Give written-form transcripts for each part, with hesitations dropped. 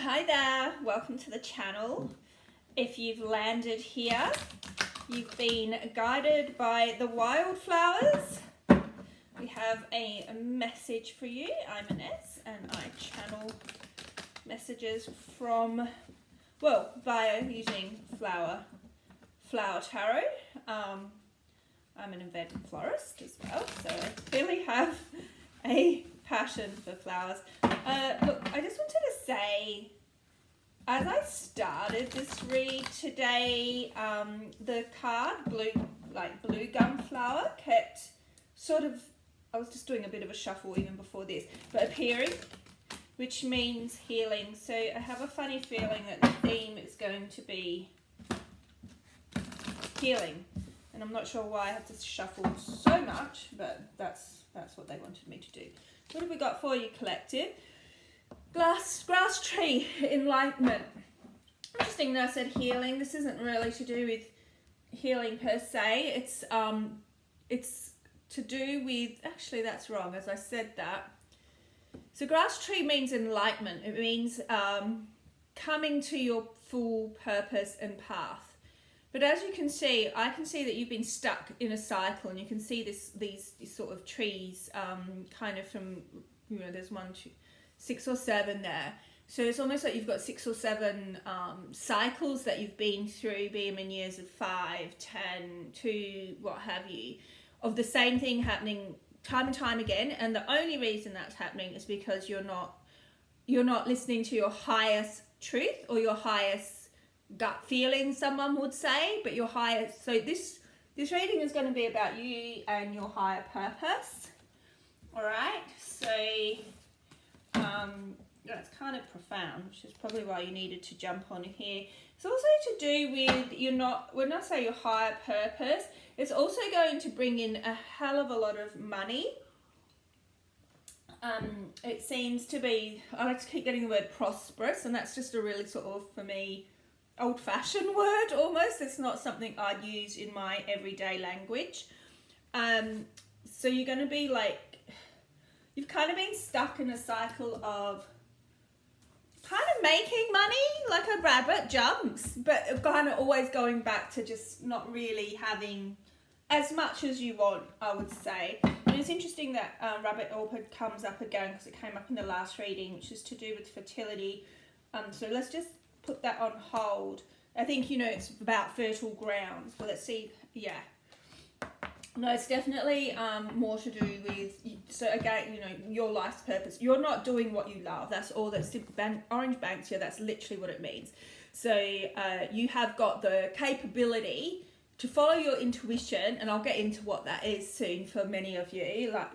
Hi there, welcome to the channel. If you've landed here, you've been guided by the Wildflowers. We have a message for you. I'm Ines and I channel messages from, via using flower tarot. I'm an invented florist as well, so I clearly have a passion for flowers. Look, I just wanted to say, as I started this read today, the card blue gum flower kept sort of, I was just doing a bit of a shuffle even before this, but appearing, which means healing. So I have a funny feeling that the theme is going to be healing. And I'm not sure why I have to shuffle so much, but that's what they wanted me to do. What have we got for you, collective? Grass tree, enlightenment. Interesting that I said healing. This isn't really to do with healing per se. It's to do with, actually that's wrong, as I said that. So grass tree means enlightenment. It means coming to your full purpose and path. But as you can see, I can see that you've been stuck in a cycle, and you can see these sort of trees kind of from, there's 1, 2, 6 or 7 there. So it's almost like you've got 6 or 7 cycles that you've been through, be them in years of 5, 10, 2, what have you, of the same thing happening time and time again. And the only reason that's happening is because you're not listening to your highest truth or your highest gut feeling, someone would say, but your higher, so this reading is going to be about you and your higher purpose. All right, so that's kind of profound, which is probably why you needed to jump on here. It's also to do with when I say your higher purpose, it's also going to bring in a hell of a lot of money. It seems to be, I like to keep getting the word prosperous, and that's just a really sort of, for me, old-fashioned word almost. It's not something I'd use in my everyday language. So you're going to be like, you've kind of been stuck in a cycle of kind of making money like a rabbit jumps, but kind of always going back to just not really having as much as you want, I would say. And it's interesting that rabbit orchid comes up again because it came up in the last reading, which is to do with fertility. So let's just put that on hold. I think, it's about fertile grounds. Well, let's see. Yeah. No, it's definitely more to do with, so again, your life's purpose. You're not doing what you love. That's all that's orange banks here. That's literally what it means. So you have got the capability to follow your intuition, and I'll get into what that is soon for many of you, like,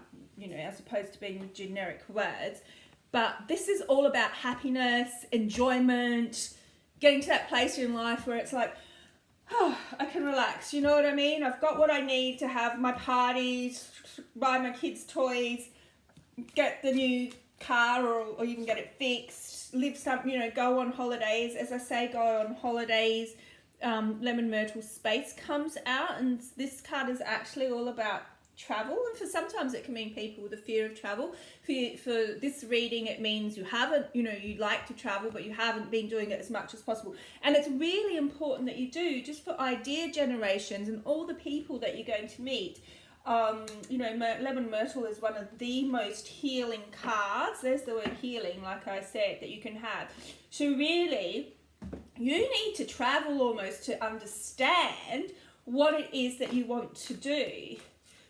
as opposed to being generic words. But this is all about happiness, enjoyment, getting to that place in life where it's like, oh, I can relax, you know what I mean? I've got what I need to have my parties, buy my kids toys, get the new car or even get it fixed, live go on holidays. As I say, go on holidays. Lemon Myrtle Space comes out, and this card is actually all about travel, and for sometimes it can mean people with a fear of travel. For this reading, it means you haven't, you like to travel, but you haven't been doing it as much as possible. And it's really important that you do, just for idea generations and all the people that you're going to meet. Lemon Myrtle is one of the most healing cards. There's the word healing, like I said, that you can have. So really, you need to travel almost to understand what it is that you want to do.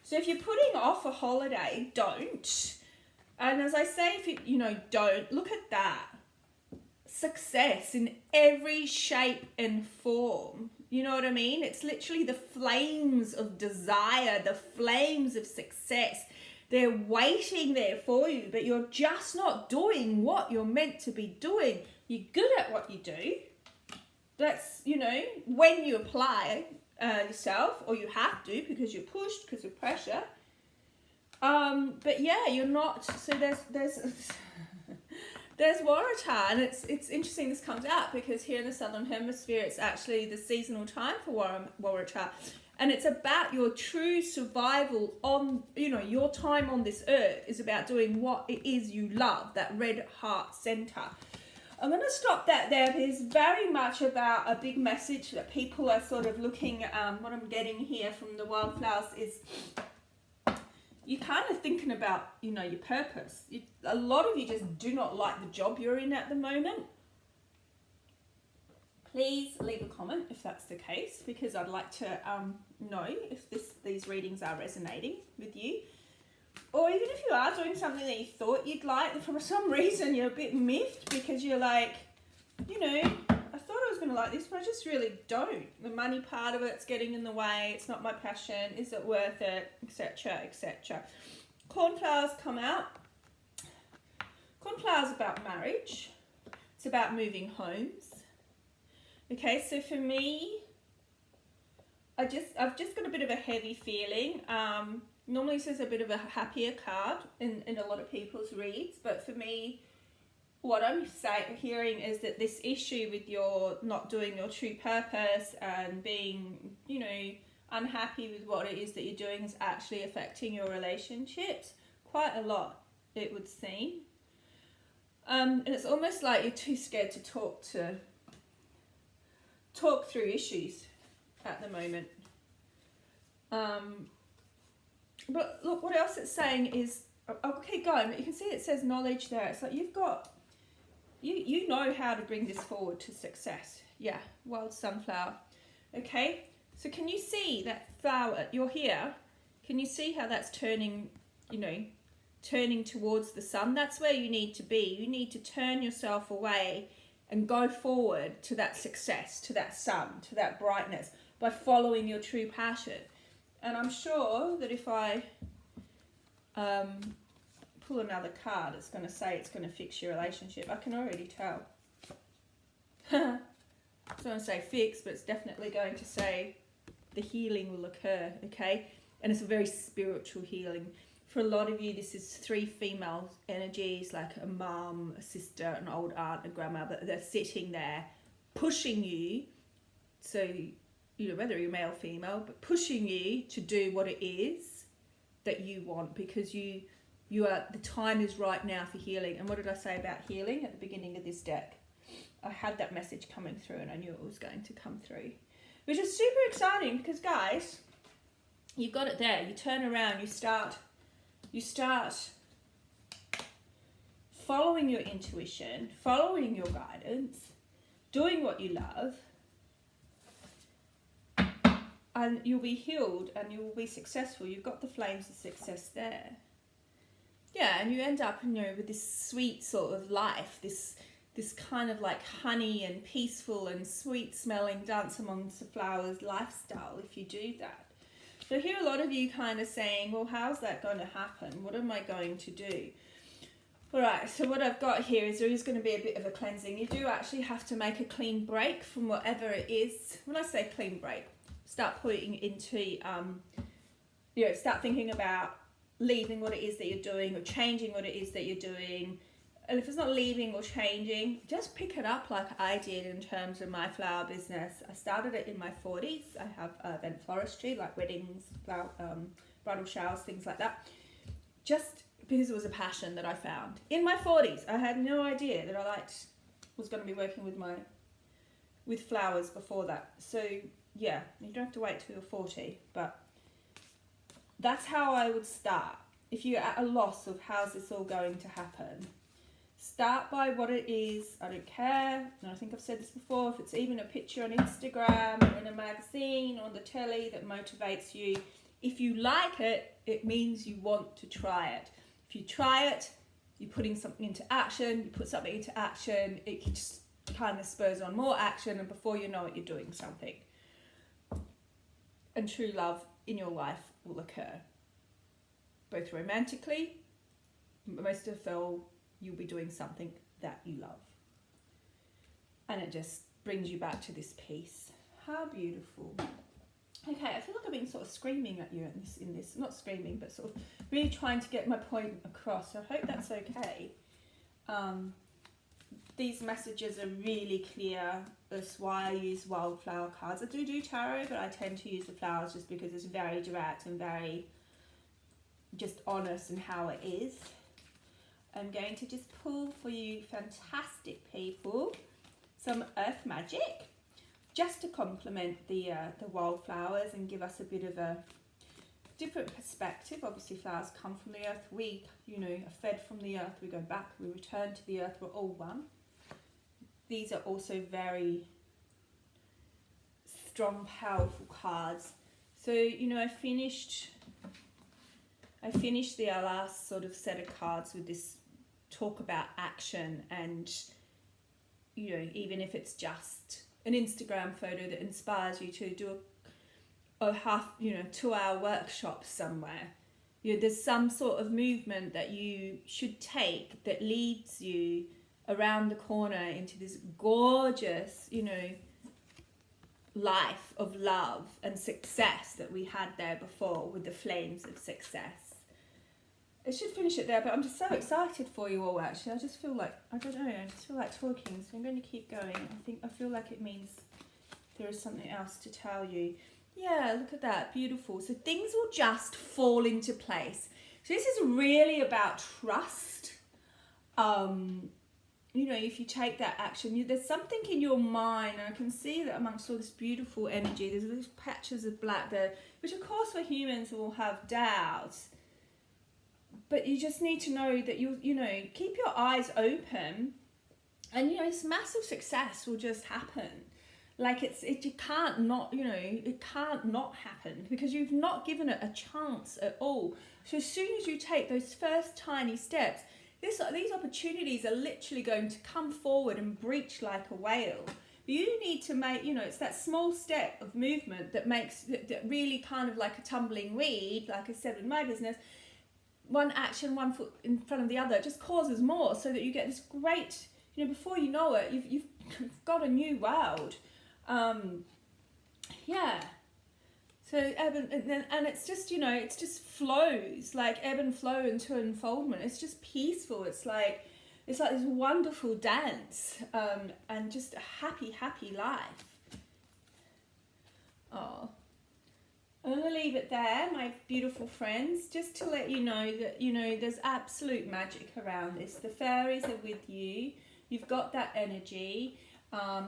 So if you're putting off a holiday, don't. And as I say, if you don't, look at that. Success in every shape and form. You know what I mean? It's literally the flames of desire, the flames of success. They're waiting there for you, but you're just not doing what you're meant to be doing. You're good at what you do. That's, when you apply yourself, or you have to because you're pushed because of pressure. But yeah, you're not. So there's Waratah, and it's interesting this comes out because here in the Southern Hemisphere, it's actually the seasonal time for Waratah, and it's about your true survival on, your time on this earth is about doing what it is you love, that red heart center. I'm going to stop that there. It's very much about a big message that people are sort of looking at. What I'm getting here from the Wildflowers is you're kind of thinking about, you know, your purpose. A lot of you just do not like the job you're in at the moment. Please leave a comment if that's the case, because I'd like to know if these readings are resonating with you. Or even if you are doing something that you thought you'd like, and for some reason you're a bit miffed because you're like, you know, I thought I was going to like this, but I just really don't. The money part of it's getting in the way. It's not my passion. Is it worth it? Etc. etc. Cornflowers come out. Cornflowers about marriage. It's about moving homes. Okay, so for me, I've just got a bit of a heavy feeling. Normally this is a bit of a happier card in a lot of people's reads, but for me, what I'm hearing is that this issue with your not doing your true purpose and being, you know, unhappy with what it is that you're doing is actually affecting your relationships quite a lot, it would seem. And it's almost like you're too scared to talk through issues at the moment. But look, what else it's saying is, I'll keep going, but you can see it says knowledge there. It's like you've got, you know how to bring this forward to success. Yeah, wild sunflower. Okay, so can you see that flower, you're here, can you see how that's turning, you know, turning towards the sun? That's where you need to be. You need to turn yourself away and go forward to that success, to that sun, to that brightness by following your true passion. And I'm sure that if I pull another card, it's going to say it's going to fix your relationship. I can already tell. It's going to say fix, but it's definitely going to say the healing will occur, okay? And it's a very spiritual healing. For a lot of you, this is 3 female energies, like a mum, a sister, an old aunt, a grandma, but they're sitting there pushing you. So, you know, whether you're male or female, but pushing you to do what it is that you want, because you are, the time is right now for healing. And what did I say about healing at the beginning of this deck? I had that message coming through and I knew it was going to come through, which is super exciting because, guys, you've got it there. You turn around, you start following your intuition, following your guidance, doing what you love, and you'll be healed and you will be successful. You've got the flames of success there. Yeah, and you end up, you know, with this sweet sort of life, this kind of like honey and peaceful and sweet smelling dance amongst the flowers lifestyle if you do that. So I hear a lot of you kind of saying, well, how's that going to happen? What am I going to do? All right, so what I've got here is there is going to be a bit of a cleansing. You do actually have to make a clean break from whatever it is. When I say clean break, start putting into, start thinking about leaving what it is that you're doing or changing what it is that you're doing. And if it's not leaving or changing, just pick it up like I did in terms of my flower business. I started it in my 40s. I have event floristry, like weddings, bridal showers, things like that. Just because it was a passion that I found. In my 40s, I had no idea that I was going to be working with flowers before that. So yeah, you don't have to wait till you're 40, but that's how I would start. If you're at a loss of how's this all going to happen, start by what it is. I don't care, and I think I've said this before, if it's even a picture on Instagram or in a magazine or on the telly that motivates you. If you like it, it means you want to try it. If you try it, you're putting something into action, you put something into action, it just kind of spurs on more action, and before you know it, you're doing something. And true love in your life will occur, both romantically, but most of all, you'll be doing something that you love. And it just brings you back to this peace. How beautiful. Okay, I feel like I've been sort of screaming at you in this, not screaming, but sort of really trying to get my point across. So I hope that's okay. These messages are really clear. That's why I use wildflower cards. I do tarot, but I tend to use the flowers just because it's very direct and very just honest in how it is. I'm going to just pull for you fantastic people some earth magic, just to complement the wildflowers and give us a bit of a different perspective. Obviously flowers come from the earth, we, you know, are fed from the earth, we go back, we return to the earth, we're all one. These are also very strong, powerful cards. So, you know, I finished the last sort of set of cards with this talk about action, and, you know, even if it's just an Instagram photo that inspires you to do a half, you know, 2-hour workshop somewhere. You know, there's some sort of movement that you should take that leads you around the corner into this gorgeous, you know, life of love and success that we had there before with the flames of success. I should finish it there, but I'm just so excited for you all, actually. I just feel like, I don't know, I just feel like talking, so I'm going to keep going. I feel like it means there is something else to tell you. Yeah, look at that, beautiful. So things will just fall into place. So this is really about trust. You know, if you take that action, there's something in your mind, and I can see that amongst all this beautiful energy, there's these patches of black there, which of course for humans will have doubts. But you just need to know that you know, keep your eyes open, and, you know, this massive success will just happen. Like you can't not, you know, it can't not happen because you've not given it a chance at all. So as soon as you take those first tiny steps, these opportunities are literally going to come forward and breach like a whale. But you need to make, you know, it's that small step of movement that makes, that really kind of like a tumbling weed, like I said with my business, one action, one foot in front of the other, just causes more, so that you get this great, you know, before you know it, you've got a new world. Yeah. So ebb and it's just, you know, it's just flows, like ebb and flow into unfoldment. It's just peaceful. It's like this wonderful dance, and just a happy, happy life. Oh, I'm going to leave it there, my beautiful friends, just to let you know that, you know, there's absolute magic around this. The fairies are with you. You've got that energy.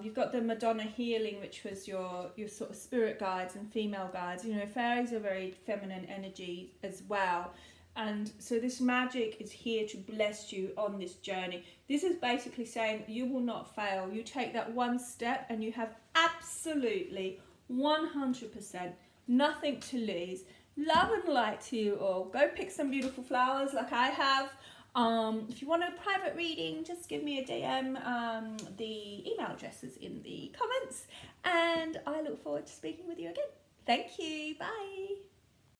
You've got the Madonna healing, which was your sort of spirit guides and female guides. You know, fairies are very feminine energy as well. And so this magic is here to bless you on this journey. This is basically saying you will not fail. You take that one step and you have absolutely 100% nothing to lose. Love and light to you all. Go pick some beautiful flowers like I have. If you want a private reading, just give me a DM. The email address is in the comments, and I look forward to speaking with you again. Thank you. Bye.